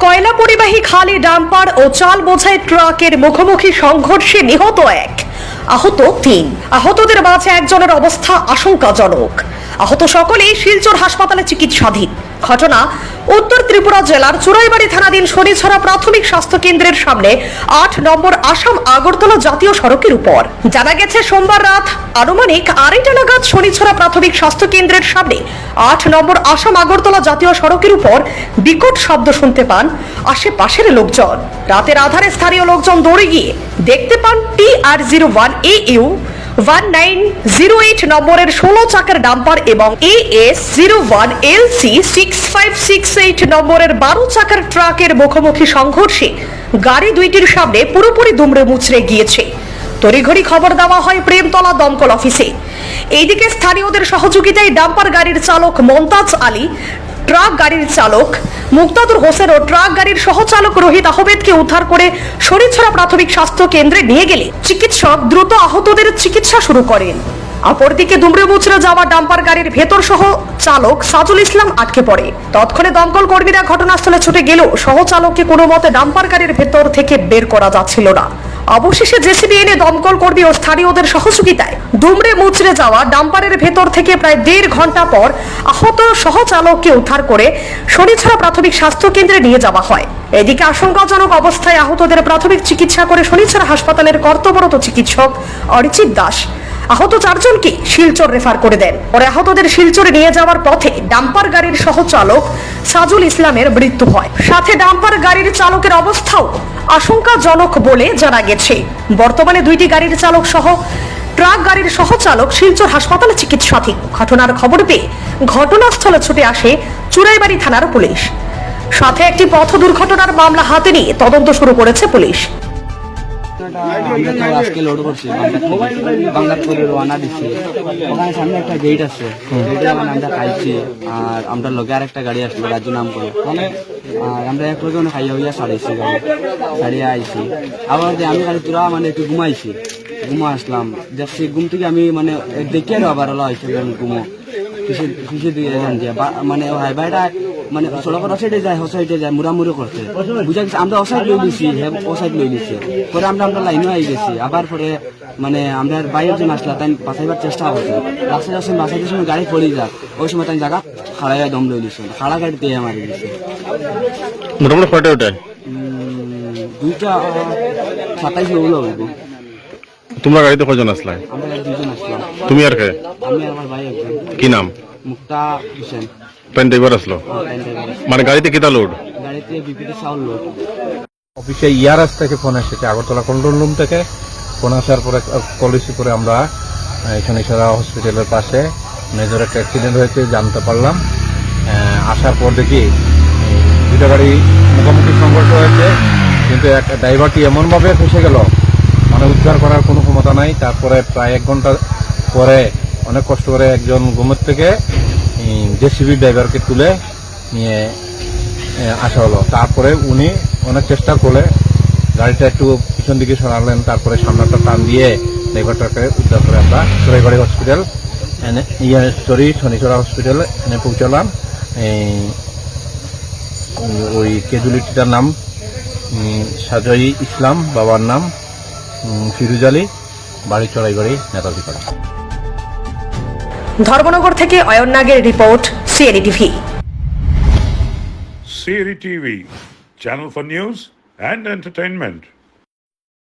কয়লা পরিবাহী খালি ডাম্পার ও চাল বোঝাই ট্রাকের মুখোমুখি সংঘর্ষে নিহত এক, আহত তিন। আহতদের মাঝে একজনের অবস্থা আশঙ্কাজনক। আহত সকলেই শিলচর হাসপাতালে চিকিৎসাধীন। ঘটনা উত্তর ত্রিপুরা জেলার চুরাইবাড়ি থানাধীন শনিছড়া প্রাথমিক স্বাস্থ্য কেন্দ্রের সামনে ৮ নম্বর আসাম আগরতলা জাতীয় সড়কের উপর। জানা গেছে সোমবার রাত আনুমানিক ২:৩০ নাগাদ শনিছড়া প্রাথমিক স্বাস্থ্য কেন্দ্রের সামনে ৮ নম্বর আসাম আগরতলা জাতীয় সড়কের উপর বিকট শব্দ শুনতে পান আশেপাশের লোকজন। রাতের আধারে স্থানীয় লোকজন দৌড়ে গিয়ে দেখতে পান TR01AU 1908 নম্বরের 16 চাকার ডাম্পার এবং AS01LC 6568 নম্বরের 12 চাকার ট্রাকের মুখোমুখি সংঘর্ষে গাড়ি দুইটির সামনে পুরোপুরি দুমড়ে মুচড়ে গিয়েছে। তড়িঘড়ি খবর দেওয়া হয় প্রেমতলা দমকল অফিসে। এইদিকে স্থানীয়দের সহযোগিতায় ডাম্পার গাড়ির চালক মমতাজ আলী, ট্রাক গাড়ির চালক মুক্তাদুর হোসেন ও ট্রাক গাড়ির সহচালক রোহিত আহমেদকে উদ্ধার করে শনিছড়া প্রাথমিক স্বাস্থ্য কেন্দ্রে নিয়ে গেলে চিকিৎসক দ্রুত আহতদের চিকিৎসা শুরু করেন। অপরদিকে দুমড়ে মুচড়ে যাওয়া ডাম্পার গাড়ির ভেতর সহ চালক সাজুল ইসলাম আটকে পড়ে। তৎক্ষণে দমকল কর্মীরা ঘটনাস্থলে ছুটে গেলেও সহচালককে কোনো মতে ডাম্পার গাড়ির ভেতর থেকে বের করা যাচ্ছিল না। অবশেষে জেসিবি এনে দমকল কর্মী ও স্থানীয়দের সহযোগিতায় দুমড়ে মুচড়ে যাওয়া ডাম্পারের ভেতর থেকে প্রায় ১.৫ ঘন্টা পর আহত সহচালককে উদ্ধার করে শনিছড়া প্রাথমিক স্বাস্থ্য কেন্দ্রে নিয়ে যাওয়া হয়। এদিকে আশঙ্কাজনক অবস্থায় আহতদের প্রাথমিক চিকিৎসা করে শনিছড়া হাসপাতালের কর্তব্যরত চিকিৎসক অরিজিৎ দাস আহত ৪ জনকে শিলচর রেফার করে দেন। পরে আহতদের শিলচরে নিয়ে যাওয়ার পথে ডাম্পার গাড়ির সহচালক সাজুল ইসলামের মৃত্যু হয়। সাথে ডাম্পার গাড়ির চালকের অবস্থাও আশঙ্কাজনক বলে জানা গেছে। বর্তমানে দুইটি গাড়ির চালক সহ ট্রাক গাড়ির সহচালক শিলচর হাসপাতালে চিকিৎসাধীন। ঘটনার খবর পেয়ে ঘটনাস্থলে ছুটে আসে চুরাইবাড়ি থানার পুলিশ। সাথে একটি পথ দুর্ঘটনার মামলা হাতে নিয়ে তদন্ত শুরু করেছে পুলিশ। আমরা তো আজকে লোড করছি বাংলা করে রওনা দিচ্ছি। ওখানে সামনে একটা গেট আছে, গেটে আমরা খাইছি। আর আমরা লগে আর একটা গাড়ি আসলো রাজু নাম করে, আর আমরা একটু খাইয়া হইয়া সারিয়েছি, গাড়ি সারিয়ে আইছি। আবার আমি খালি তোরা মানে একটু ঘুমাইছি, ঘুমা আসলাম দেখছি। ঘুম থেকে আমি মানে দেখে আবার হলো হয়েছে ঘুমো কিসে দিয়ে মানে হাইবাইটা মানে সড়কের অসাইডে যায়, অসাইডে যায়, মুড়ামুড়ি করছে। বুঝা গেছে আমরা অসাইড লই নিছি, অসাইড লই নিছি। পরে আমরা লাইনও আই গেছি। আবার পরে মানে আমরা বাইরের জন আসলা তাই বাঁচাইবার চেষ্টা করছে। রাস্তায় আসলে বাঁচাইতে সময় গাড়ি পড়ে যাক, ওই সময় তাই জায়গা খাড়াই দম লই নিছে, খাড়া গাড়ি দিয়ে মারি দিছে। মোটামুটি কয়টা ওটায়? 2:27 হইব। তোমরা গাড়িতে কয়জন আসলাই? আমরা 2 জন আসলাম। তুমি আর কে? আমি আর আমার ভাই একজন। কি নাম? মুক্তা হোসেন। পেন ড্রাইভার আসলো? মানে গাড়িতে কিতা লোড? গাড়িতে বিপিটি চাউল লোড। অফিসে ইয়ারএস থেকে ফোন এসেছে, আগরতলা কন্ট্রোল রুম থেকে ফোন আসার পরে কল রিসিভ করে আমরা এখানে সারা হসপিটালের পাশে মেজর একটা অ্যাক্সিডেন্ট হয়েছে জানতে পারলাম। আসার পর দেখি দুটো গাড়ি মুখোমুখি সংঘর্ষ হয়েছে, কিন্তু একটা ড্রাইভারটি এমনভাবে ফেসে গেল মানে উদ্ধার করার কোনো ক্ষমতা নাই। তারপরে প্রায় 1 ঘন্টা পরে অনেক কষ্ট করে একজন ঘুমের থেকে জেসিবি ড্রাইভারকে তুলে নিয়ে আসা হলো। তারপরে উনি অনেক চেষ্টা করে গাড়িটা একটু পিছন দিকে সরালেন, তারপরে সামনেটা টান দিয়ে ড্রাইভারটাকে উদ্ধার করে আমরা চুরাইবাড়ি হসপিটাল শনিছড়া হসপিটাল এনে পৌঁছালাম। ওই কেজুলিটিটার নাম সাজই ইসলাম, বাবার নাম ফিরুজ আলী, বাড়ি চড়াইবাড়ি, নেতাজি পাড়া। ধর্মনগর থেকে অয়ন নাগের report, CNE TV. CNE TV, channel for news and entertainment.